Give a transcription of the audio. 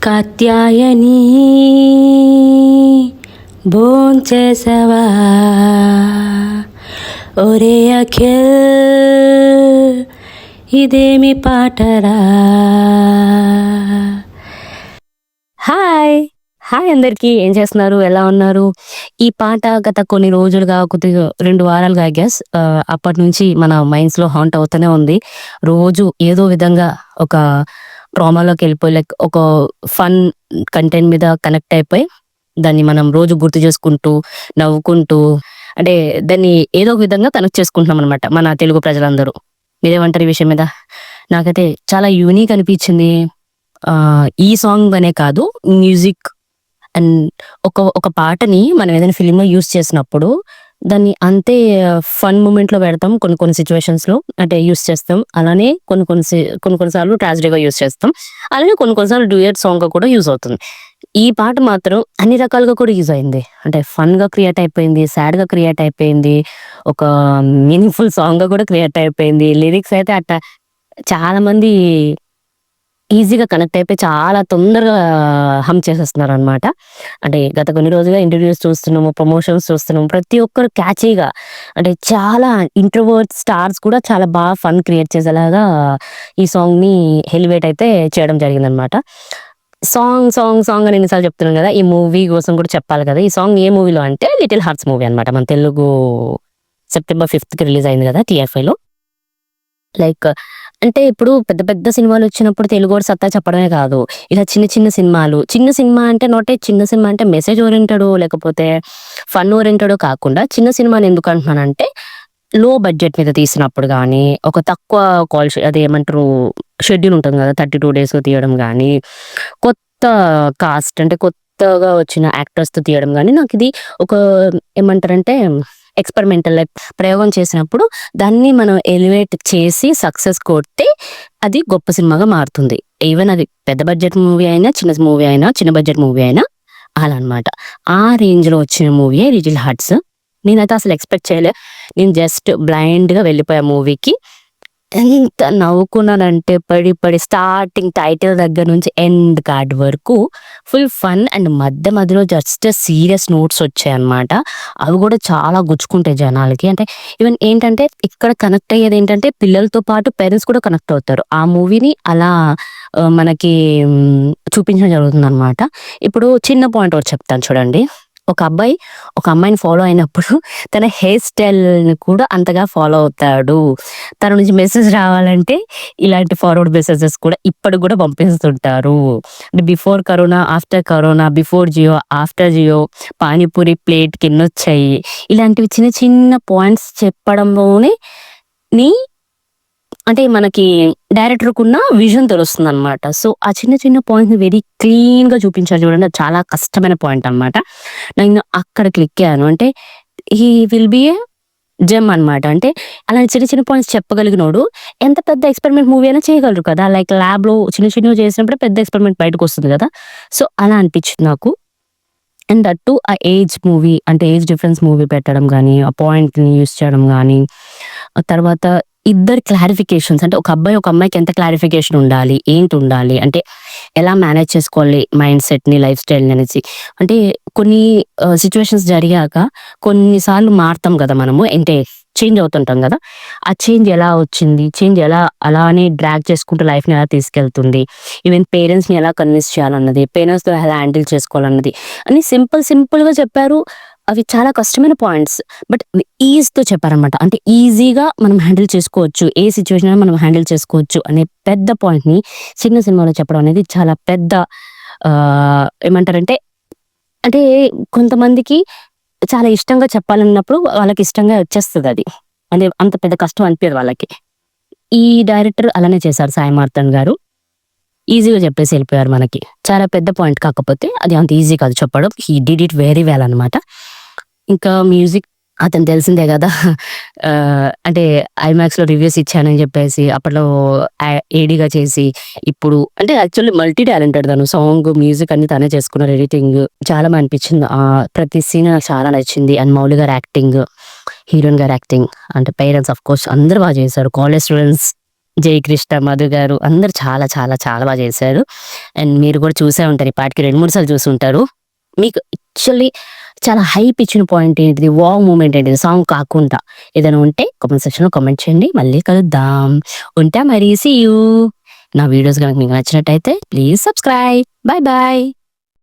కాత్యాయని భోంచేసావా ఒరే అఖిల్ ఇదేమి పాటరా. Hi hi అందరికీ, ఏం చేస్తున్నారు, ఎలా ఉన్నారు? ఈ పాట గత కొన్ని రోజులుగా, కొద్దిగా 2 వారాలుగా ఐ గెస్ అప్పటి నుంచి మన మైండ్స్లో హాంట్ అవుతూనే ఉంది. రోజు ఏదో విధంగా ఒక ట్రామాలోకి వెళ్ళిపోయి, లైక్ ఒక ఫన్ కంటెంట్ మీద కనెక్ట్ అయిపోయి దాన్ని మనం రోజు గుర్తు చేసుకుంటూ నవ్వుకుంటూ, అంటే దాన్ని ఏదో ఒక విధంగా కనెక్ట్ చేసుకుంటున్నాం అనమాట మన తెలుగు ప్రజలందరూ. మీరేమంటారు ఈ విషయం మీద? నాకైతే చాలా యూనిక్ అనిపించింది. ఈ సాంగ్ అనే కాదు, మ్యూజిక్ అండ్ ఒక పాటని మనం ఏదైనా ఫిలింలో యూస్ చేసినప్పుడు దాన్ని అంతే ఫన్ మూమెంట్ లో పెడతాం. కొన్ని సిచ్యువేషన్స్ లో అంటే యూస్ చేస్తాం. అలానే కొన్నిసార్లు ట్రాజడీగా యూస్ చేస్తాం. అలానే కొన్నిసార్లు డ్యూయట్ సాంగ్ గా కూడా యూజ్ అవుతుంది. ఈ పాట మాత్రం అన్ని రకాలుగా కూడా యూజ్ అయింది. అంటే ఫన్ గా క్రియేట్ అయిపోయింది, సాడ్ గా క్రియేట్ అయిపోయింది, ఒక మీనింగ్ఫుల్ సాంగ్ గా కూడా క్రియేట్ అయిపోయింది. లిరిక్స్ అయితే అట్లా చాలా మంది ఈజీగా కనెక్ట్ అయిపోయి చాలా తొందరగా హమ్ చేసేస్తున్నారు అనమాట. అంటే గత కొన్ని రోజులుగా ఇంటర్వ్యూస్ చూస్తున్నాము, ప్రమోషన్స్ చూస్తున్నాము, ప్రతి ఒక్కరు క్యాచీగా, అంటే చాలా ఇంట్రోవర్ట్ స్టార్స్ కూడా చాలా బాగా ఫన్ క్రియేట్ చేసేలాగా ఈ సాంగ్ ని ఎలివేట్ అయితే చేయడం జరిగింది అనమాట. సాంగ్ సాంగ్ సాంగ్ అని ఎన్నిసార్లు చెప్తున్నాను కదా, ఈ మూవీ కోసం కూడా చెప్పాలి కదా. ఈ సాంగ్ ఏ మూవీలో అంటే లిటిల్ హార్ట్స్ మూవీ అనమాట. మన తెలుగు September 5th రిలీజ్ అయింది కదా TFI లో. లైక్ అంటే ఇప్పుడు పెద్ద పెద్ద సినిమాలు వచ్చినప్పుడు తెలుగు వాడు సత్తా చెప్పడమే కాదు, ఇలా చిన్న చిన్న సినిమాలు, చిన్న సినిమా అంటే చిన్న సినిమా అంటే మెసేజ్ ఓరియంటెడ్ లేకపోతే ఫన్ ఓరియంటెడ్ కాకుండా చిన్న సినిమాని ఎందుకు అంటున్నానంటే, లో బడ్జెట్ మీద తీసినప్పుడు కానీ, ఒక తక్కువ కాల్ అది ఏమంటారు షెడ్యూల్ ఉంటుంది కదా, 32 days తీయడం కానీ, కొత్త కాస్ట్ అంటే కొత్తగా వచ్చిన యాక్టర్స్ తో తీయడం కానీ, నాకు ఇది ఒక ఏమంటారంటే ఎక్స్పెరిమెంటల్, లైక్ ప్రయోగం చేసినప్పుడు దాన్ని మనం ఎలివేట్ చేసి సక్సెస్ కొడితే అది గొప్ప సినిమాగా మారుతుంది. ఈవెన్ అది పెద్ద బడ్జెట్ మూవీ అయినా, చిన్న బడ్జెట్ మూవీ అయినా అలా అనమాట. ఆ రేంజ్ లో వచ్చిన మూవీ లిటిల్ హార్ట్స్. నేనైతే అసలు ఎక్స్పెక్ట్ చేయలే. నేను జస్ట్ బ్లైండ్ గా వెళ్ళిపోయా మూవీకి. ఎంత నవ్వుకున్నానంటే పడి పడి, స్టార్టింగ్ టైటిల్ దగ్గర నుంచి ఎండ్ కార్డ్ వరకు ఫుల్ ఫన్ అండ్ మధ్యలో జస్ట్ సీరియస్ నోట్స్ వచ్చాయి అనమాట. అవి కూడా చాలా గుచ్చుకుంటాయి జనాలకి. అంటే ఈవెన్ ఏంటంటే ఇక్కడ కనెక్ట్ అయ్యేది ఏంటంటే పిల్లలతో పాటు పేరెంట్స్ కూడా కనెక్ట్ అవుతారు. ఆ మూవీని అలా మనకి చూపించడం జరుగుతుంది అనమాట. ఇప్పుడు చిన్న పాయింట్ ఒకటి చెప్తాను చూడండి. ఒక అబ్బాయి ఒక అమ్మాయిని ఫాలో అయినప్పుడు తన హెయిర్ స్టైల్ ని కూడా అంతగా ఫాలో అవుతాడు. తన నుంచి మెసేజ్ రావాలంటే ఇలాంటి ఫార్వర్డ్ మెసేజెస్ కూడా ఇప్పటికి కూడా పంపిస్తుంటారు. Before corona, after corona, before Jio, after Jio, panipuri plate కి ఎన్నొచ్చాయి, ఇలాంటివి చిన్న చిన్న పాయింట్స్ చెప్పడంలోనే నీ అంటే మనకి డైరెక్టర్ కున్న విజన్ తెలుస్తుంది అనమాట. సో ఆ చిన్న చిన్న పాయింట్ ని వెరీ క్లీన్ గా చూపించారు చూడండి. అది చాలా కష్టమైన పాయింట్ అనమాట. నేను అక్కడ క్లిక్ అయ్యాను. అంటే he will be A gem అనమాట. అంటే అలాంటి చిన్న చిన్న పాయింట్స్ చెప్పగలిగినోడు ఎంత పెద్ద ఎక్స్పెరిమెంట్ మూవీ అయినా చేయగలరు కదా. లైక్ ల్యాబ్ లో చిన్న చిన్నవి చేసినప్పుడు పెద్ద ఎక్స్పెరిమెంట్ బయటకు వస్తుంది కదా. సో అలా అనిపించింది నాకు. అండ్ దట్ టు ఆ ఏజ్ మూవీ, అంటే ఏజ్ డిఫరెన్స్ మూవీ పెట్టడం కానీ, ఆ పాయింట్ ని యూస్ చేయడం కానీ, తర్వాత ఇద్దరు క్లారిఫికేషన్స్, అంటే ఒక అబ్బాయి ఒక అమ్మాయికి ఎంత క్లారిఫికేషన్ ఉండాలి, ఏంటి ఉండాలి, అంటే ఎలా మేనేజ్ చేసుకోవాలి మైండ్ సెట్ ని, లైఫ్ స్టైల్ అనేసి. అంటే కొన్ని సిచ్యువేషన్స్ జరిగాక కొన్నిసార్లు మారుతాం కదా మనము, అంటే చేంజ్ అవుతుంటాం కదా. ఆ చేంజ్ ఎలా వచ్చింది, చేంజ్ ఎలా అలానే డ్రాగ్ చేసుకుంటూ లైఫ్ ని ఎలా తీసుకెళ్తుంది, ఈవెన్ పేరెంట్స్ ని ఎలా కన్విన్స్ చేయాలన్నది, పేరెంట్స్ తో ఎలా హ్యాండిల్ చేసుకోవాలన్నది అని సింపుల్ గా చెప్పారు. అవి చాలా కష్టమైన పాయింట్స్, బట్ ఈజ్ తో చెప్పారనమాట. అంటే ఈజీగా మనం హ్యాండిల్ చేసుకోవచ్చు, ఏ సిచ్యువేషన్ అయినా మనం హ్యాండిల్ చేసుకోవచ్చు అనే పెద్ద పాయింట్ ని చిన్న సినిమాలో చెప్పడం అనేది చాలా పెద్ద ఏమంటారంటే, అంటే కొంతమందికి చాలా ఇష్టంగా చెప్పాలన్నప్పుడు వాళ్ళకి ఇష్టంగా వచ్చేస్తుంది అది. అంటే అంత పెద్ద కష్టం అనిపించదు వాళ్ళకి. ఈ డైరెక్టర్ అలానే చేశారు, సాయి మార్తన్ గారు. ఈజీగా చెప్పేసి వెళ్ళిపోయారు మనకి. చాలా పెద్ద పాయింట్ కాకపోతే అది అంత ఈజీ కాదు చెప్పడం. He did it very well అనమాట. ఇంకా మ్యూజిక్ అతను తెలిసిందే కదా. అంటే ఐమాక్స్ లో రివ్యూస్ ఇచ్చానని చెప్పేసి అప్పట్లో ఏడీగా చేసి, ఇప్పుడు అంటే యాక్చువల్లీ మల్టీ టాలెంటెడ్ తను. సాంగ్, మ్యూజిక్ అన్ని తనే చేసుకున్నారు, ఎడిటింగ్ చాలా బాగా అనిపించింది. ప్రతి సీన్ నాకు చాలా నచ్చింది. అండ్ మౌలి గారు యాక్టింగ్, హీరోయిన్ గారు యాక్టింగ్, అంటే పేరెంట్స్ ఆఫ్ కోర్స్ అందరూ బాగా చేశారు. కాలేజ్ స్టూడెంట్స్ జయకృష్ణ, మధు గారు అందరూ చాలా చాలా చాలా బాగా చేశారు. అండ్ మీరు కూడా చూసే ఉంటారు. ఈ పాటకి 2, 3 సార్లు చూసుంటారు. మీకు యాక్చువల్లీ చాలా హైప్ ఇచ్చిన పాయింట్ ఏంటిది? వావ్ మూమెంట్ ఏంటిది? సాంగ్ కాకుండా ఏదైనా ఉంటే కామెంట్ సెక్షన్‌లో కామెంట్ చేయండి. మళ్ళీ కలుద్దాం. ఉంటా మరి. See you. నా వీడియోస్ గనుక మీకు నచ్చినట్టయితే ప్లీజ్ సబ్స్క్రైబ్. By by.